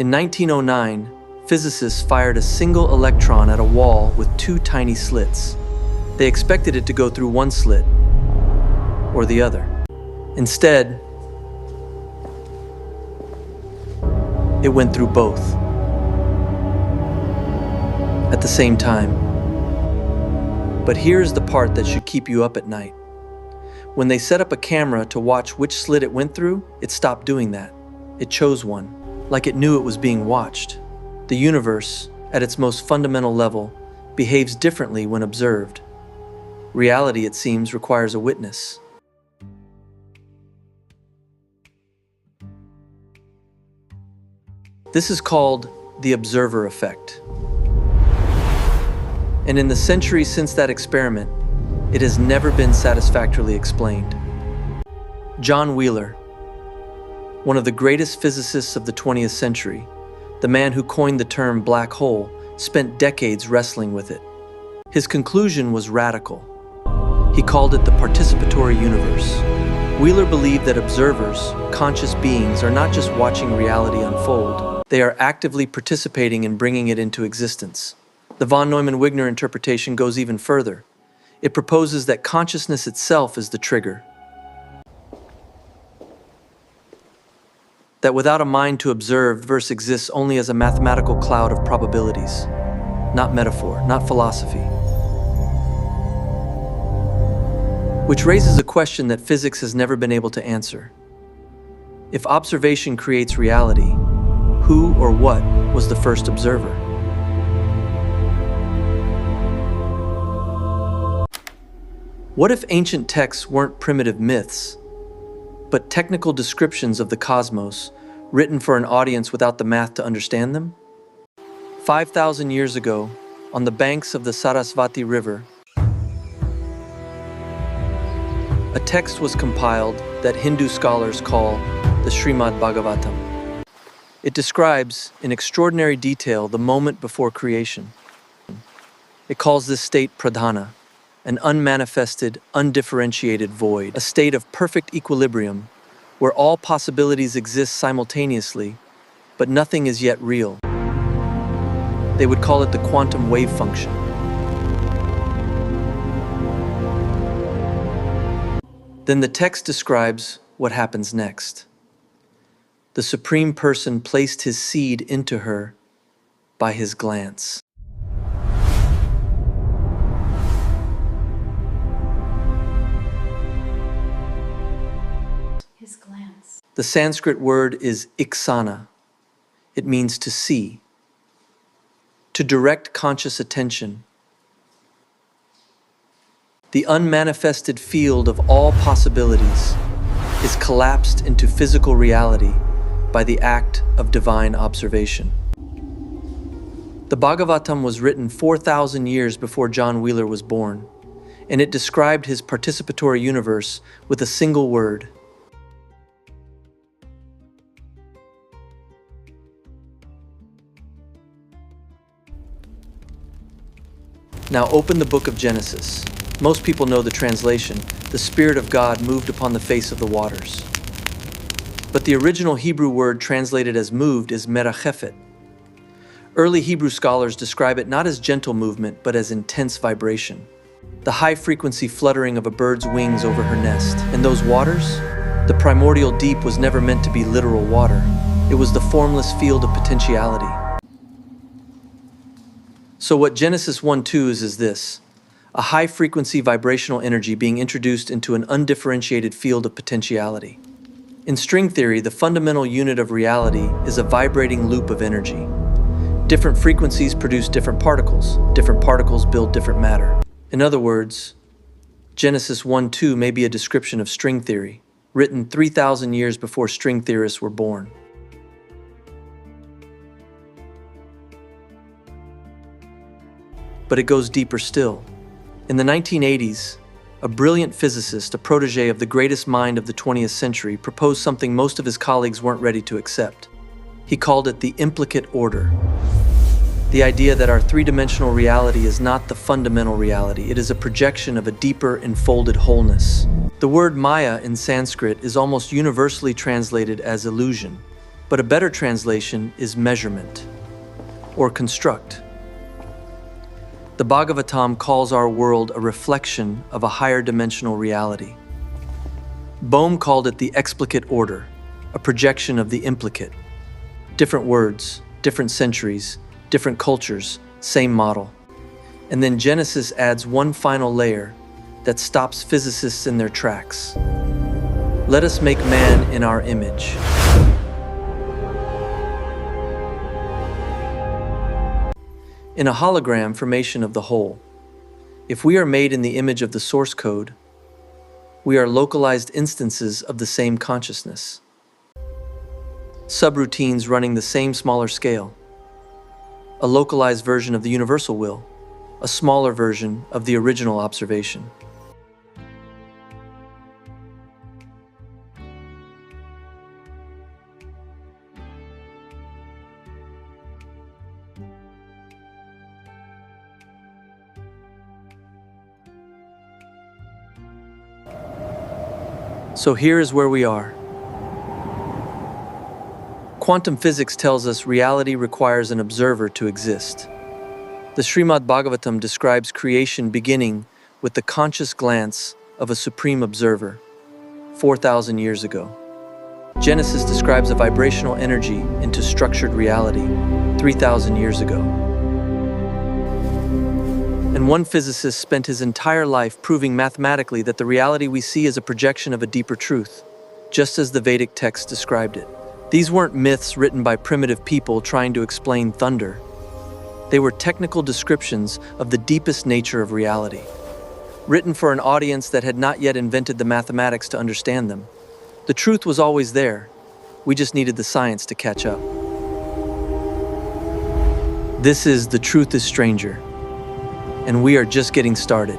In 1909, physicists fired a single electron at a wall with two tiny slits. They expected it to go through one slit or the other. Instead, it went through both at the same time. But here's the part that should keep you up at night. When they set up a camera to watch which slit it went through, it stopped doing that. It chose one, like it knew it was being watched. The universe, at its most fundamental level, behaves differently when observed. Reality, it seems, requires a witness. This is called the observer effect. And in the centuries since that experiment, it has never been satisfactorily explained. John Wheeler, one of the greatest physicists of the 20th century, the man who coined the term black hole, spent decades wrestling with it. His conclusion was radical. He called it the participatory universe. Wheeler believed that observers, conscious beings, are not just watching reality unfold, they are actively participating in bringing it into existence. The von Neumann-Wigner interpretation goes even further. It proposes that consciousness itself is the trigger. That without a mind to observe, the universe exists only as a mathematical cloud of probabilities, not metaphor, not philosophy. Which raises a question that physics has never been able to answer. If observation creates reality, who or what was the first observer? What if ancient texts weren't primitive myths, but technical descriptions of the cosmos, written for an audience without the math to understand them? 5,000 years ago, on the banks of the Sarasvati River, a text was compiled that Hindu scholars call the Srimad Bhagavatam. It describes, in extraordinary detail, the moment before creation. It calls this state pradhana, an unmanifested, undifferentiated void, a state of perfect equilibrium, where all possibilities exist simultaneously, but nothing is yet real. They would call it the quantum wave function. Then the text describes what happens next. The Supreme Person placed his seed into her by his glance. His glance. The Sanskrit word is iksana. It means to see, to direct conscious attention. The unmanifested field of all possibilities is collapsed into physical reality by the act of divine observation. The Bhagavatam was written 4,000 years before John Wheeler was born, and it described his participatory universe with a single word: Now open the book of Genesis. Most people know the translation, the Spirit of God moved upon the face of the waters. But the original Hebrew word translated as moved is Merachephet. Early Hebrew scholars describe it not as gentle movement, but as intense vibration. The high-frequency fluttering of a bird's wings over her nest. And those waters? The primordial deep was never meant to be literal water. It was the formless field of potentiality. So what Genesis 1:2 is this: a high-frequency vibrational energy being introduced into an undifferentiated field of potentiality. In string theory, the fundamental unit of reality is a vibrating loop of energy. Different frequencies produce different particles build different matter. In other words, Genesis 1:2 may be a description of string theory, written 3,000 years before string theorists were born. But it goes deeper still. In the 1980s, a brilliant physicist, a protege of the greatest mind of the 20th century, proposed something most of his colleagues weren't ready to accept. He called it the implicate order. The idea that our three-dimensional reality is not the fundamental reality, it is a projection of a deeper, enfolded wholeness. The word Maya in Sanskrit is almost universally translated as illusion, but a better translation is measurement or construct. The Bhagavatam calls our world a reflection of a higher dimensional reality. Bohm called it the explicate order, a projection of the implicate. Different words, different centuries, different cultures, same model. And then Genesis adds one final layer that stops physicists in their tracks. Let us make man in our image. In a hologram formation of the whole, if we are made in the image of the source code, we are localized instances of the same consciousness. Subroutines running the same smaller scale. A localized version of the universal will, a smaller version of the original observation. So here is where we are. Quantum physics tells us reality requires an observer to exist. The Srimad Bhagavatam describes creation beginning with the conscious glance of a supreme observer, 4,000 years ago. Genesis describes a vibrational energy into structured reality, 3,000 years ago. And one physicist spent his entire life proving mathematically that the reality we see is a projection of a deeper truth, just as the Vedic text described it. These weren't myths written by primitive people trying to explain thunder. They were technical descriptions of the deepest nature of reality, written for an audience that had not yet invented the mathematics to understand them. The truth was always there. We just needed the science to catch up. This is The Truth is Stranger, and we are just getting started.